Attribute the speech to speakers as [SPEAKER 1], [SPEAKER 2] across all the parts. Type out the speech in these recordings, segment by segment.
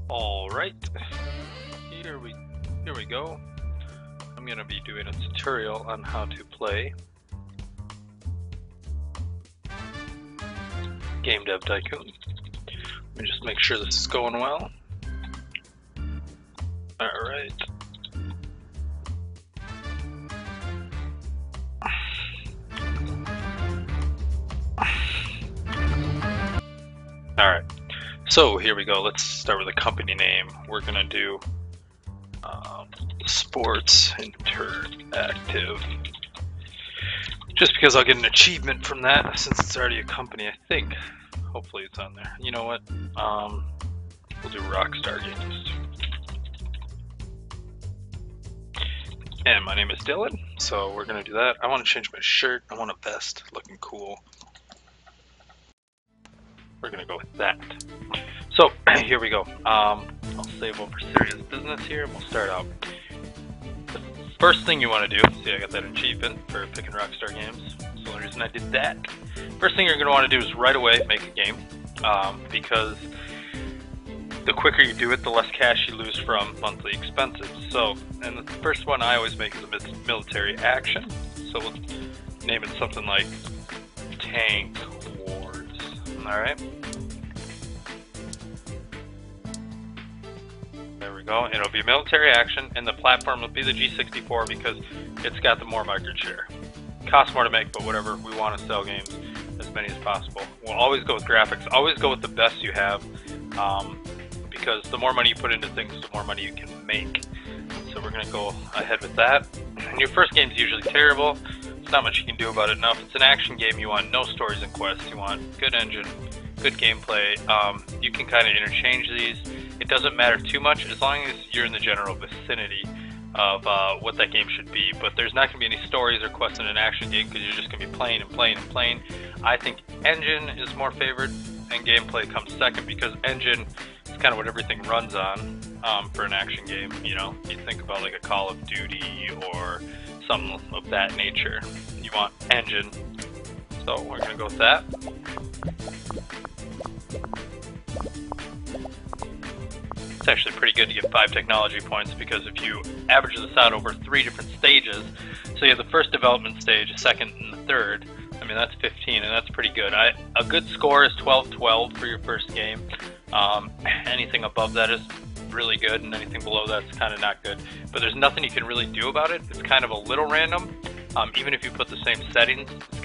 [SPEAKER 1] All right, here we go. I'm gonna be doing a tutorial on how to play Game Dev Tycoon. Let me just make sure this is going well. All right. All right. So here we go. Let's start with a company name. We're gonna do Sports Interactive. Just because I'll get an achievement from that since it's already a company, I think. Hopefully it's on there. You know what? We'll do Rockstar Games. And my name is Dylan, so we're gonna do that. I want to change my shirt. I want a vest, looking cool. We're gonna go with that. So here we go. I'll save over serious business here, and we'll start out. The first thing you want to do, see I got that achievement for picking Rockstar Games. So the reason I did that. First thing you're gonna want to do is right away make a game, because the quicker you do it, the less cash you lose from monthly expenses. So, and the first one I always make is a military action. So we'll name it something like Tank Wars. Alright. There we go. It'll be a military action, and the platform will be the G64 because it's got the more market share. Costs more to make, but whatever. We want to sell games as many as possible. We'll always go with graphics. Always go with the best you have. Because the more money you put into things, the more money you can make. So we're going to go ahead with that. And your first game is usually terrible. There's not much you can do about it. Now, if it's an action game, you want no stories and quests. You want good engine, good gameplay. You can kind of interchange these. It doesn't matter too much as long as you're in the general vicinity of what that game should be. But there's not going to be any stories or quests in an action game because you're just going to be playing and playing and playing. I think engine is more favored and gameplay comes second because engine is kind of what everything runs on for an action game. You know, you think about like a Call of Duty or something of that nature. You want engine, so we're gonna go with that. It's actually pretty good to get 5 technology points because if you average this out over 3 different stages, so you have the first development stage, a second, and the third. I mean, that's 15, and that's pretty good. A good score is 12-12 for your first game. Anything above that is really good, and anything below that's kind of not good. But there's nothing you can really do about it. It's kind of a little random. Even if you put the same settings, it's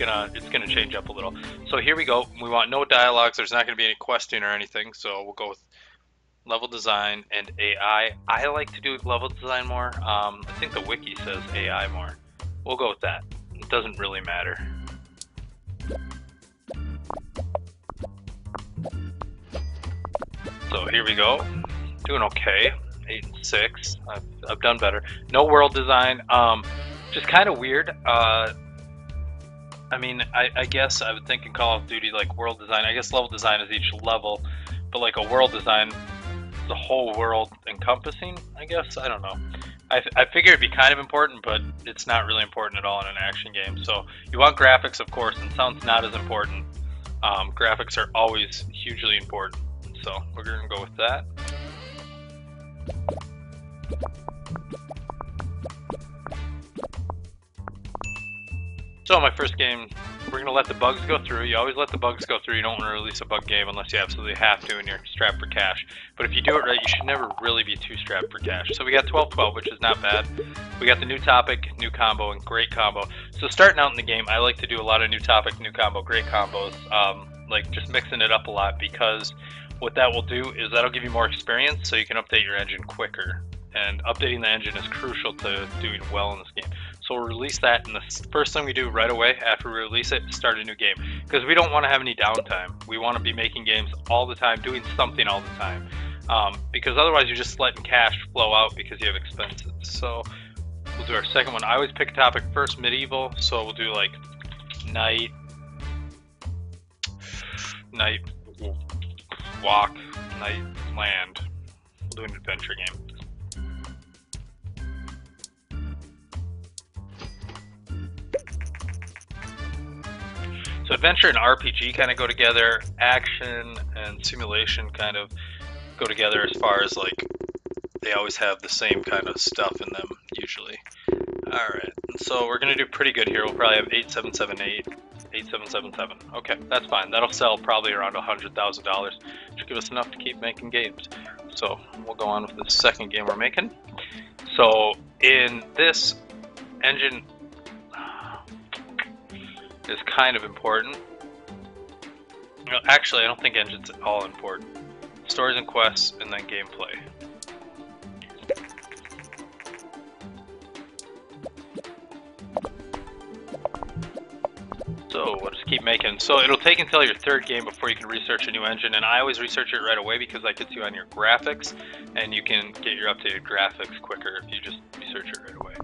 [SPEAKER 1] gonna change up a little. So here we go. We want no dialogues. There's not gonna be any questing or anything. So we'll go with level design and AI. I like to do level design more. I think the wiki says AI more. We'll go with that. It doesn't really matter. So here we go. Doing okay. 8 and 6. I've done better. No world design. Just kind of weird. I mean, I guess I would think in Call of Duty like world design. I guess level design is each level, but like a world design, the whole world encompassing. I guess I don't know. I figure it'd be kind of important, but it's not really important at all in an action game. So you want graphics, of course, and sound's not as important. Graphics are always hugely important. So we're going to go with that. So my first game, we're going to let the bugs go through. You always let the bugs go through. You don't want to release a bug game unless you absolutely have to and you're strapped for cash. But if you do it right, you should never really be too strapped for cash. So we got 12-12, which is not bad. We got the new topic, new combo, and great combo. So starting out in the game, I like to do a lot of new topic, new combo, great combos. Like just mixing it up a lot because what that will do is that'll give you more experience so you can update your engine quicker. And updating the engine is crucial to doing well in this game. So we'll release that, and the first thing we do right away after we release it is start a new game. Because we don't want to have any downtime. We want to be making games all the time, doing something all the time. Because otherwise you're just letting cash flow out because you have expenses. So we'll do our second one. I always pick a topic first, medieval. So we'll do like night walk, night land. We'll do an adventure game. So adventure and RPG kind of go together. Action and simulation kind of go together as far as like they always have the same kind of stuff in them usually. Alright, so we're gonna do pretty good here. We'll probably have 8778, 8777. Okay, that's fine. That'll sell probably around $100,000. Should give us enough to keep making games. So we'll go on with the second game we're making. So in this engine is kind of important. Actually, I don't think engine's all important. Stories and quests, and then gameplay. So we'll just keep making. So it'll take until your third game before you can research a new engine, and I always research it right away because that gets you on your graphics, and you can get your updated graphics quicker if you just research it right away.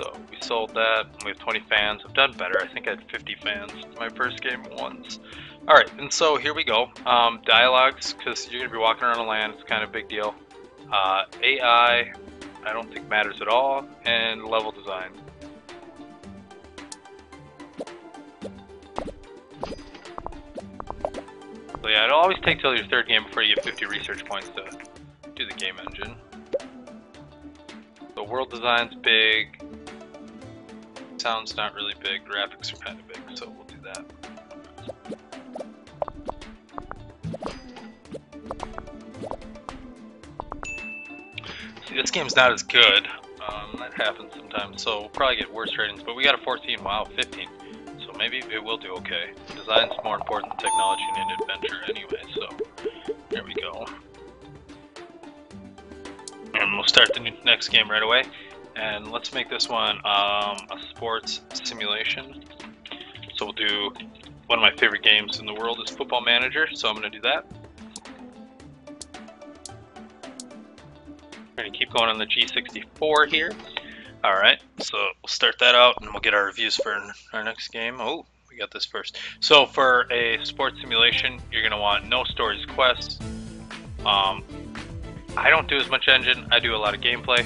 [SPEAKER 1] So we sold that. We have 20 fans. I've done better. I think I had 50 fans my first game once. Alright, and so here we go. Dialogues, because you're going to be walking around the land. It's kind of a big deal. AI, I don't think matters at all. And level design. So yeah, it'll always take till your third game before you get 50 research points to do the game engine. So world design's big. Sound's not really big. Graphics are kind of big, so we'll do that. See, this game's not as good. That happens sometimes, so we'll probably get worse ratings, but we got a 14, wow, 15. So maybe it will do okay. Design's more important than technology and adventure anyway, so there we go. And we'll start the next game right away. And let's make this one a sports simulation. So we'll do one of my favorite games in the world is Football Manager, so I'm going to do that. We're going to keep going on the G64 here. Alright, so we'll start that out and we'll get our reviews for our next game. Oh, we got this first. So for a sports simulation, you're going to want no stories quests. I don't do as much engine, I do a lot of gameplay.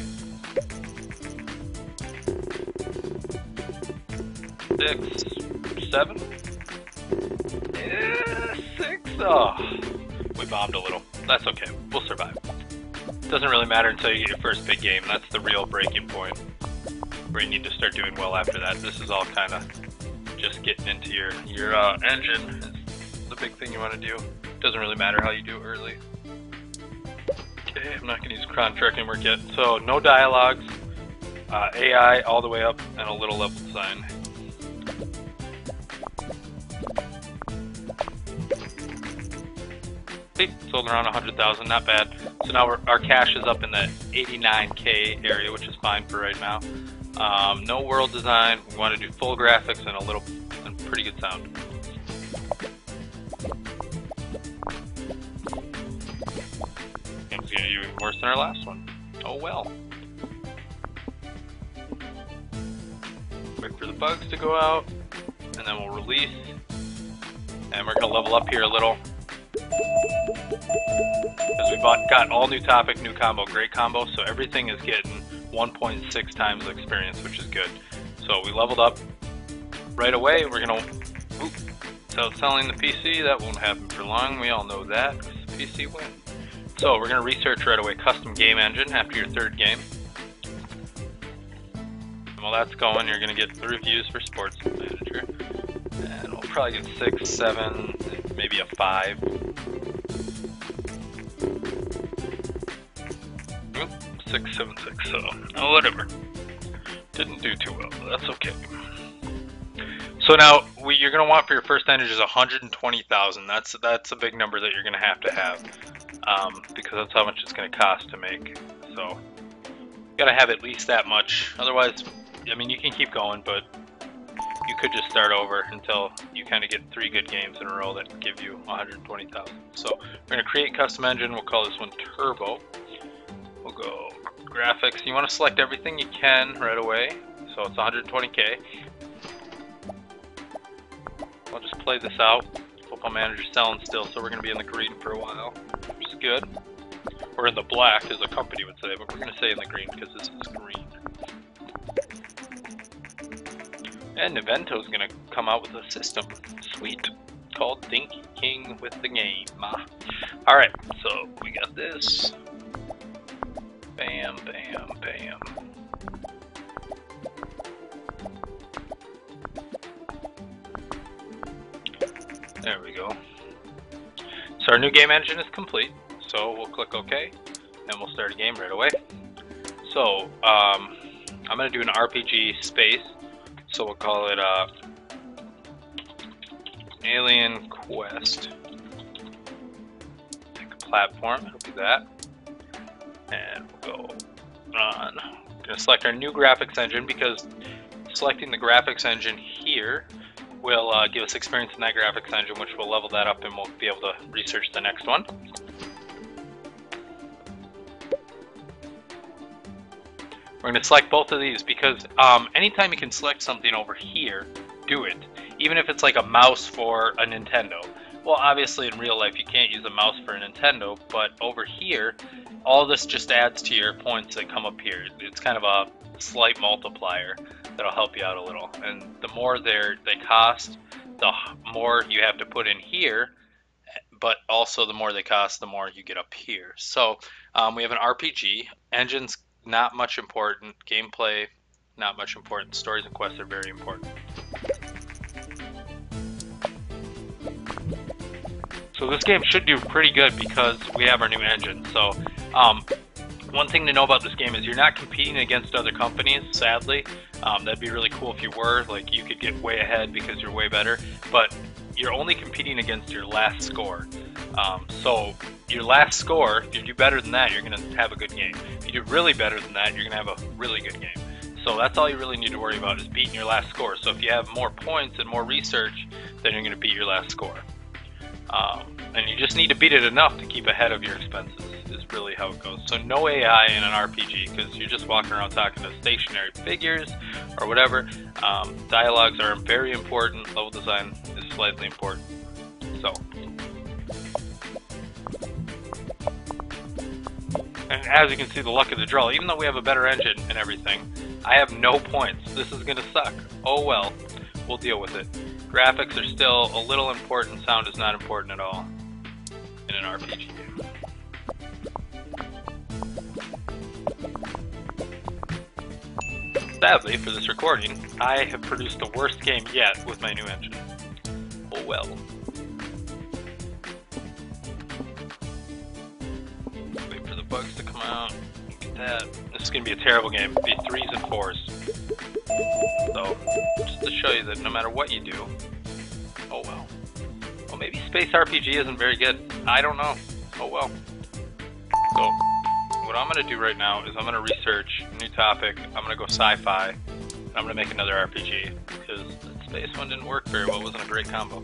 [SPEAKER 1] 6, 7? Yeah, 6. Oh, we bombed a little. That's okay. We'll survive. Doesn't really matter until you get your first big game. That's the real breaking point, where you need to start doing well after that. This is all kind of just getting into your engine. Is the big thing you want to do. Doesn't really matter how you do it early. Okay, I'm not going to use Cron tracking work yet. So no dialogues, AI all the way up, and a little level design. Sold around 100,000, not bad. So now our cash is up in the 89K area, which is fine for right now. No world design. We want to do full graphics and pretty good sound. Game's gonna do even worse than our last one. Oh well. Wait for the bugs to go out, and then we'll release. And we're gonna level up here a little. Because we got all new topic, new combo, great combo, so everything is getting 1.6 times the experience, which is good. So we leveled up right away. We're gonna start selling the PC. That won't happen for long. We all know that because the PC wins. So we're gonna research right away custom game engine after your third game. And while that's going, you're gonna get the reviews for Sports Manager, and we'll probably get 6, 7, maybe a 5. 6, 7, 6, so whatever. Didn't do too well, but that's okay. So now you're gonna want for your first engine is 120,000. That's a big number that you're gonna have, because that's how much it's gonna cost to make. So you gotta have at least that much. Otherwise, I mean, you can keep going, but you could just start over until you kind of get 3 good games in a row that give you 120,000. So we're gonna create custom engine. We'll call this one Turbo. We'll go graphics. You want to select everything you can right away. So it's 120K. I'll just play this out. Football Manager's selling still, so we're going to be in the green for a while, which is good. Or in the black, as a company would say, but we're going to say in the green because this is green. And Nivento's going to come out with a system, sweet, called Dinky. king with the game. Alright, so we got this. Bam, bam, bam. There we go. So our new game engine is complete. So we'll click OK, and we'll start a game right away. So I'm going to do an RPG space. So we'll call it Alien Quest. Pick a platform, it'll be that. And we'll go on. We're going to select our new graphics engine because selecting the graphics engine here will give us experience in that graphics engine, which will level that up and we'll be able to research the next one. We're going to select both of these because anytime you can select something over here, do it. Even if it's like a mouse for a Nintendo. Well, obviously in real life you can't use a mouse for a Nintendo, but over here, all this just adds to your points that come up here. It's kind of a slight multiplier that'll help you out a little. And the more they cost, the more you have to put in here, but also the more they cost, the more you get up here. So we have an RPG, engines not much important, gameplay not much important, stories and quests are very important. So this game should do pretty good because we have our new engine. So one thing to know about this game is you're not competing against other companies, sadly. That'd be really cool if you were, like you could get way ahead because you're way better, but you're only competing against your last score. So your last score, if you do better than that, you're going to have a good game. If you do really better than that, you're going to have a really good game. So that's all you really need to worry about is beating your last score. So if you have more points and more research, then you're going to beat your last score. And you just need to beat it enough to keep ahead of your expenses is really how it goes. So no AI in an RPG because you're just walking around talking to stationary figures or whatever. Dialogues are very important. Level design is slightly important. So, and as you can see, the luck of the draw, even though we have a better engine and everything, I have no points. This is going to suck. Oh well, we'll deal with it. Graphics are still a little important. Sound is not important at all in an RPG game. Sadly, for this recording, I have produced the worst game yet with my new engine. Oh well. Wait for the bugs to come out. Look at that. This is going to be a terrible game. It'll be 3s and 4s. So, just to show you that no matter what you do, oh well. Well, maybe Space RPG isn't very good. I don't know. Oh well. So, what I'm going to do right now is I'm going to research a new topic. I'm going to go sci-fi. And I'm going to make another RPG because the space one didn't work very well. It wasn't a great combo.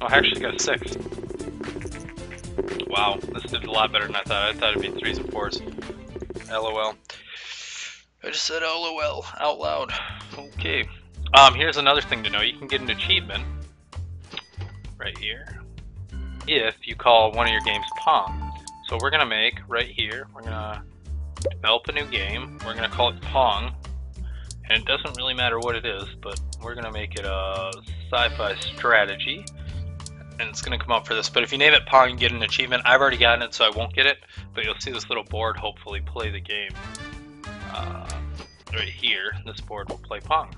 [SPEAKER 1] Oh, I actually got a 6. Wow, this did a lot better than I thought. I thought it'd be 3s and 4s. LOL. I just said LOL out loud. Okay. Here's another thing to know. You can get an achievement right here if you call one of your games Pong. So we're gonna make right here. We're gonna develop a new game. We're gonna call it Pong, and it doesn't really matter what it is, but we're gonna make it a sci-fi strategy, and it's gonna come up for this. But if you name it Pong, you get an achievement. I've already gotten it, so I won't get it. But you'll see this little board hopefully play the game. Right here, this board will play Pong.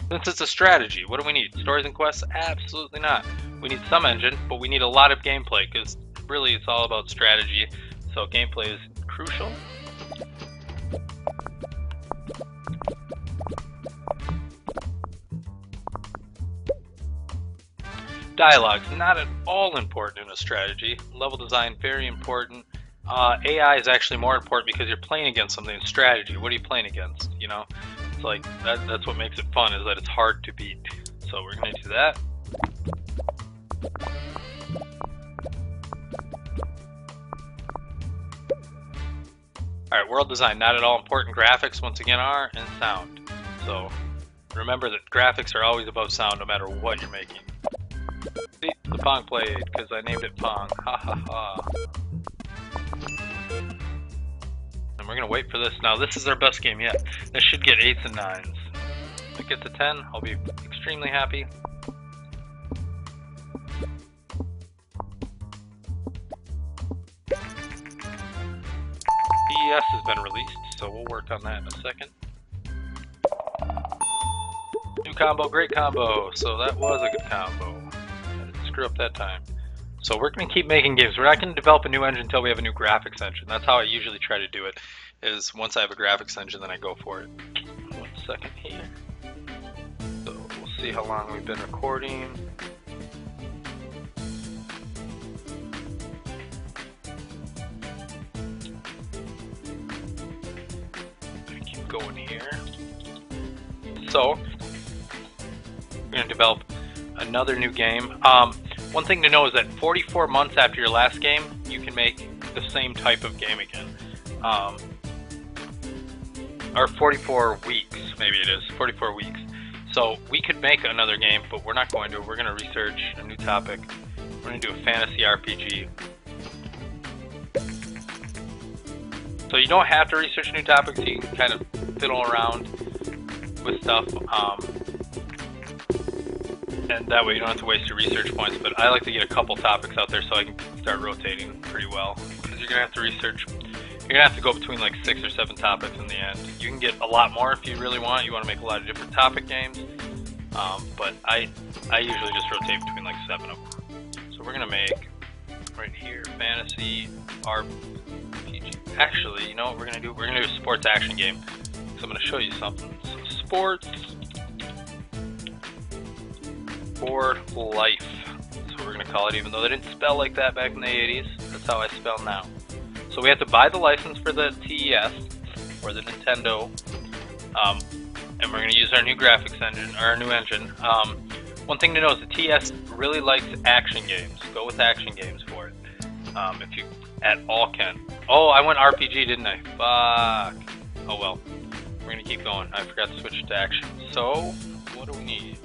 [SPEAKER 1] Since it's a strategy, what do we need? Stories and quests? Absolutely not. We need some engine, but we need a lot of gameplay because really it's all about strategy. So gameplay is crucial. Dialogues, not at all important in a strategy. Level design, very important. AI is actually more important because you're playing against something. Strategy, what are you playing against? You know, it's like that's what makes it fun, is that it's hard to beat. So we're going to do that. Alright, world design, not at all important. Graphics, once again, are, and sound. So remember that graphics are always above sound no matter what you're making. See, the Pong played because I named it Pong. Ha ha ha. And we're going to wait for this. Now, this is our best game yet. This should get 8s and 9s. If it gets a 10, I'll be extremely happy. PES has been released, so we'll work on that in a second. New combo, great combo. So that was a good combo. I didn't screw up that time. So we're going to keep making games. We're not going to develop a new engine until we have a new graphics engine. That's how I usually try to do it, is once I have a graphics engine, then I go for it. 1 second here. So we'll see how long we've been recording. Keep going here. So we're going to develop another new game. One thing to know is that 44 months after your last game, you can make the same type of game again. Or 44 weeks, maybe it is, 44 weeks. So we could make another game, but we're not going to. We're going to research a new topic. We're going to do a fantasy RPG. So you don't have to research new topics, you can kind of fiddle around with stuff. And that way you don't have to waste your research points, but I like to get a couple topics out there so I can start rotating pretty well. Because you're going to have to research, you're going to have to go between like 6 or 7 topics in the end. You can get a lot more if you really want. You want to make a lot of different topic games. But I usually just rotate between like 7 of them. So we're going to make, right here, fantasy RPG. Actually, you know what we're going to do? We're going to do a sports action game. So I'm going to show you something. So sports for life. That's what we're going to call it, even though they didn't spell like that back in the 80s. That's how I spell now. So we have to buy the license for the TES, or the Nintendo, and we're going to use our new graphics engine, or our new engine. One thing to know is the TES really likes action games. Go with action games for it, if you at all can. Oh, I went RPG, didn't I? Fuck. Oh well. We're going to keep going. I forgot to switch to action. So, what do we need?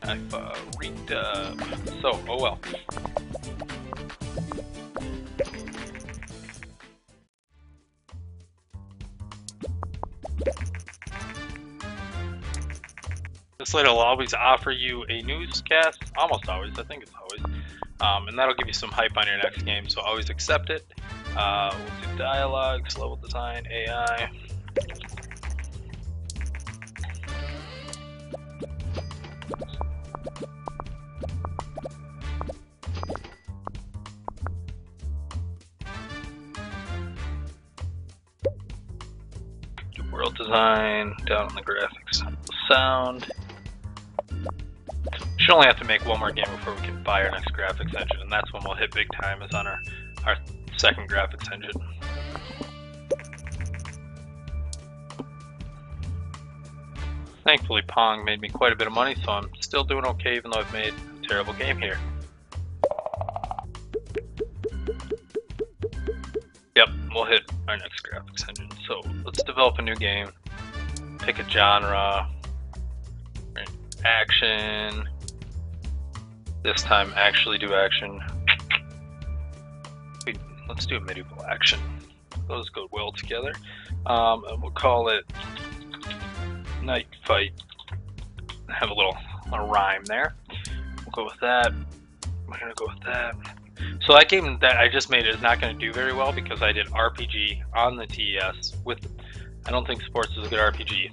[SPEAKER 1] I've reeked up. So, oh well. This site will always offer you a newscast, almost always, I think it's always, and that'll give you some hype on your next game, so always accept it. We'll do dialogues, level design, AI. Do world design, down on the graphics, sound. We should only have to make one more game before we can buy our next graphics engine, and that's when we'll hit big time, is on our second graphics engine. Thankfully, Pong made me quite a bit of money, so I'm still doing okay, even though I've made a terrible game here. Yep, we'll hit our next graphics engine. So let's develop a new game. Pick a genre. Action. This time, actually do action. Let's do a medieval action. Those go well together. And we'll call it Night Fight. Have a little rhyme there. We'll go with that. We're gonna go with that. So that game that I just made is not going to do very well because I did RPG on the TES. I don't think sports is a good RPG.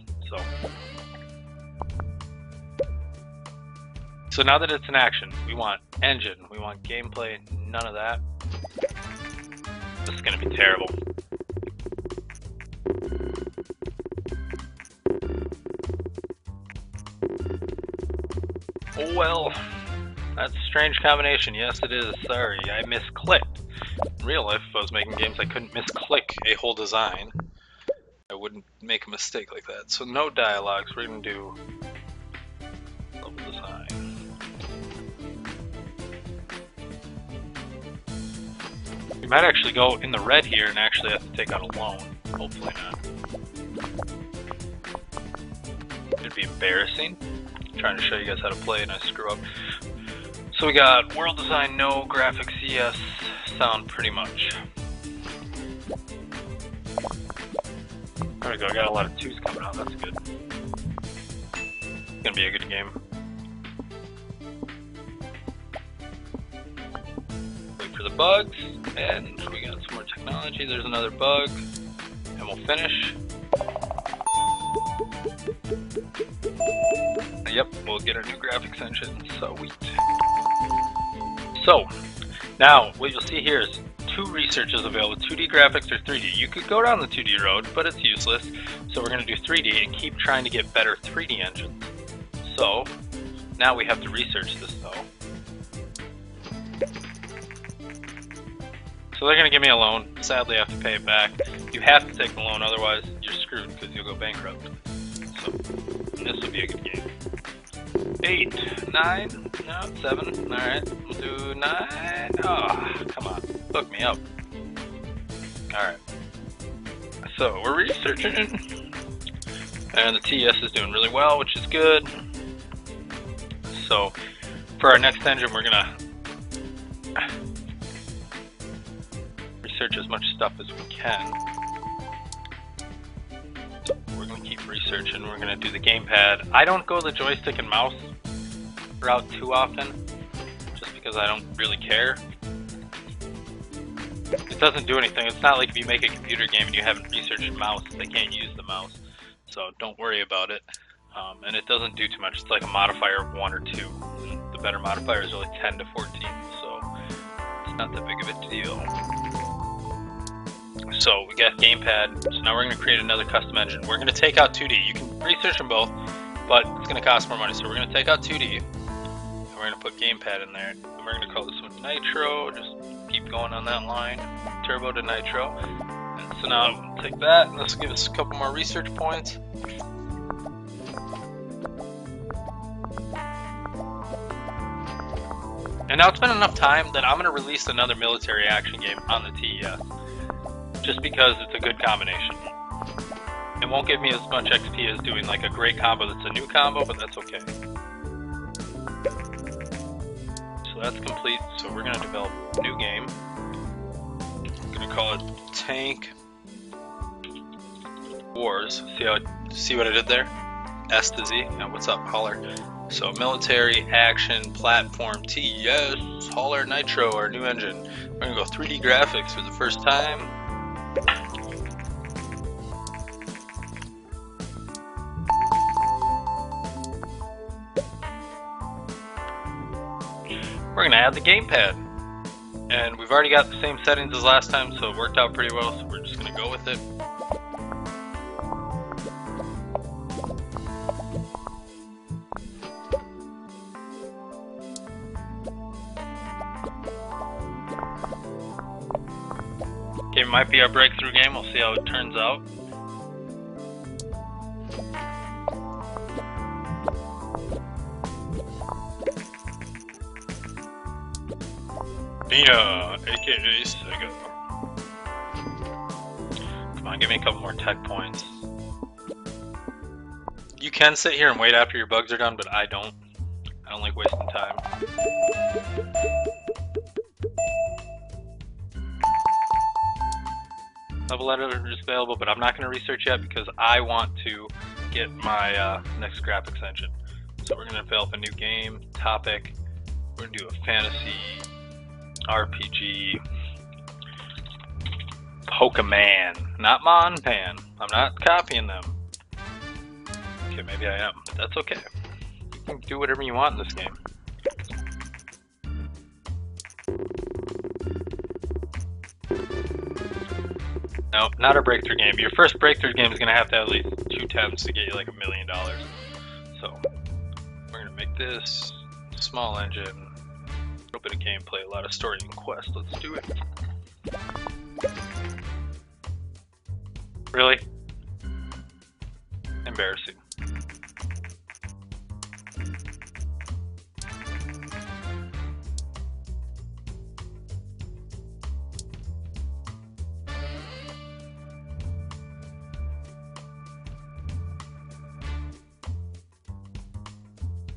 [SPEAKER 1] So now that it's an action, we want engine, we want gameplay, none of that. This is going to be terrible. Oh well, that's a strange combination. Yes it is, sorry, I misclicked. In real life, if I was making games, I couldn't misclick a whole design. I wouldn't make a mistake like that. So no dialogues, we're going to do level design. We might actually go in the red here and actually have to take out a loan. Hopefully not. It'd be embarrassing. I'm trying to show you guys how to play and I screw up. So we got world design, no, graphics, yes, sound pretty much. There we go, I got a lot of 2s coming out, that's good. It's gonna be a good game. Wait for the bugs, and we got some more technology. There's another bug, and we'll finish. Yep, we'll get our new graphics engine, sweet. So, now what you'll see here is 2 researches available, 2D graphics or 3D. You could go down the 2D road, but it's useless. So we're going to do 3D and keep trying to get better 3D engines. So, now we have to research this though. So they're going to give me a loan. Sadly, I have to pay it back. You have to take the loan, otherwise you're screwed because you'll go bankrupt. So, this will be a good game. 8, 9, no, 7. Alright, we'll do 9. Oh, come on. Hook me up. Alright. So, we're researching. And the TES is doing really well, which is good. So, for our next engine, we're gonna research as much stuff as we can. So we're gonna keep researching. We're gonna do the gamepad. I don't go the joystick and mouse route too often, just because I don't really care. It doesn't do anything. It's not like if you make a computer game and you haven't researched mouse, they can't use the mouse. So don't worry about it. And it doesn't do too much. It's like a modifier of 1 or 2. The better modifier is only 10 to 14, so it's not that big of a deal. So we got gamepad. So now we're going to create another custom engine. We're going to take out 2D. You can research them both, but it's going to cost more money. So we're going to take out 2D, and we're going to put gamepad in there. And we're going to call this one Nitro. Just keep going on that line, turbo to Nitro. And so now we'll take that, and this will give us a couple more research points. And now it's been enough time that I'm going to release another military action game on the TES. Just because it's a good combination. It won't give me as much XP as doing like a great combo that's a new combo, but that's okay. So that's complete, so we're going to develop a new game. I'm going to call it Tank Wars. See what I did there? S to Z. Now what's up, holler? So military action platform TES Holler Nitro, our new engine. We're going to go 3D graphics for the first time. We're going to add the gamepad. And we've already got the same settings as last time, so it worked out pretty well, so we're just going to go with it. It might be our breakthrough game, we'll see how it turns out. Yeah, aka Sega. Come on, give me a couple more tech points. You can sit here and wait after your bugs are done, but I don't. I don't like wasting time. Level editor is available, but I'm not going to research yet because I want to get my next graphics engine. So we're going to develop a new game, topic. We're going to do a fantasy RPG Pokemon, not Monpan. I'm not copying them. Okay, maybe I am, but that's okay. You can do whatever you want in this game. No, not a breakthrough game. Your first breakthrough game is going to have at least 2 attempts to get you like $1 million. So, we're going to make this small engine, a little bit of gameplay, a lot of story and quest. Let's do it. Really? Embarrassing.